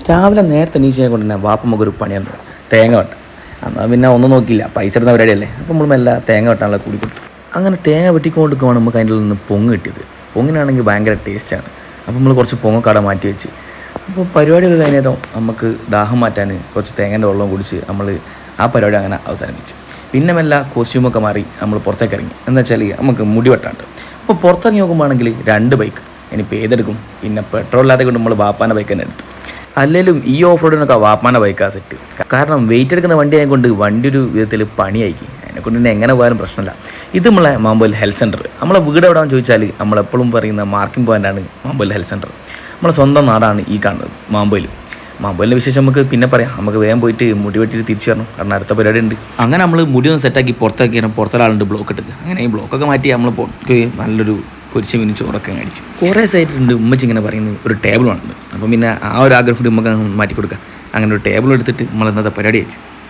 രാവിലെ നേരത്തെ എണീച്ച് കൊണ്ട് തന്നെ വാപ്പ നമുക്കൊരു പണിയാണ് തേങ്ങ വെട്ട. എന്നാൽ പിന്നെ ഒന്നും നോക്കിയില്ല, പൈസ ഇടുന്ന പരിപാടിയല്ലേ. അപ്പം നമ്മൾ മെല്ലെ തേങ്ങ വെട്ടാനുള്ള കൂടി കൊടുത്തു. അങ്ങനെ തേങ്ങ വെട്ടിക്കൊണ്ടിരിക്കുവാണ് നമുക്ക് അതിൻ്റെ നിന്ന് പൊങ്ങ് കിട്ടിയത്. പൊങ്ങിനാണെങ്കിൽ ഭയങ്കര ടേസ്റ്റാണ്. അപ്പോൾ നമ്മൾ കുറച്ച് പൊങ്ങക്കാട മാറ്റി വെച്ച്. അപ്പോൾ പരിപാടിയൊക്കെ കഴിഞ്ഞേരം നമുക്ക് ദാഹം മാറ്റാൻ കുറച്ച് തേങ്ങേൻ്റെ വെള്ളം കുടിച്ച് നമ്മൾ ആ പരിപാടി അങ്ങനെ അവസാനിപ്പിച്ച്. പിന്നെ മെല്ലെ കോസ്റ്റ്യൂമൊക്കെ മാറി നമ്മൾ പുറത്തേക്ക് ഇറങ്ങി. എന്ന് വെച്ചാൽ നമുക്ക് മുടി വെട്ടാണ്ട്. അപ്പോൾ പുറത്തിറങ്ങി നോക്കുമ്പോഴാണെങ്കിൽ 2 ബൈക്ക്. ഇനിയിപ്പോൾ ഏതെടുക്കും? പിന്നെ പെട്രോൾ ഇല്ലാതെ കൊണ്ട് നമ്മൾ വാപ്പാൻ്റെ ബൈക്ക് തന്നെ എടുത്തു. അല്ലെങ്കിലും ഈ ഓഫ് റോഡിനൊക്കെ വാപ്പാൻ്റെ ബൈക്കാണ് സെറ്റ്. കാരണം വെയിറ്റ് എടുക്കുന്ന വണ്ടി ആയതുകൊണ്ട് വണ്ടി ഒരു വിധത്തിൽ പണിയായിരിക്കും. അതിനെക്കൊണ്ട് തന്നെ എങ്ങനെ പോയാലും പ്രശ്നമില്ല. ഇത് നമ്മളെ മാമ്പോയിൽ ഹെൽത്ത് സെൻറ്റർ. നമ്മളെ വീട് എവിടെയാണെന്ന് ചോദിച്ചാൽ നമ്മളെപ്പോഴും പറയുന്ന മാർക്കിംഗ് പോയിൻ്റാണ് മാമ്പോയിൽ ഹെൽത്ത് സെൻറ്റർ. നമ്മളെ സ്വന്തം നാടാണ് ഈ കാണുന്നത് മാമ്പോയിൽ. മാമ്പോയിലിൻ്റെ വിശേഷം നമുക്ക് പിന്നെ പറയാം. നമുക്ക് വേഗം പോയിട്ട് മുടി വെട്ടിയിട്ട് തിരിച്ചു വരണം, കാരണം അടുത്ത പരിപാടി ഉണ്ട്. അങ്ങനെ നമ്മൾ മുടി ഒന്ന് സെറ്റാക്കി പുറത്താക്കിയാൽ പുറത്തൊരാളുണ്ട് ബ്ലോക്ക് ഇട്ടത്. അങ്ങനെ ഈ ബ്ലോക്കൊക്കെ മാറ്റി നമ്മൾ പോയി നല്ലൊരു പൊരിച്ച മീൻ ചോറൊക്കെ കഴിച്ച് കുറേ സൈറ്റുണ്ട്. ഉമ്മച്ചി ഇങ്ങനെ പറയുന്നത് ഒരു ടേബിൾ വേണം. അപ്പം പിന്നെ ആ ഒരു ആഗ്രഹം കൂടി നമുക്ക് മാറ്റി കൊടുക്കാം. അങ്ങനെ ഒരു ടേബിൾ എടുത്തിട്ട് നമ്മൾ ഇന്നത്തെ പരിപാടി വെച്ച്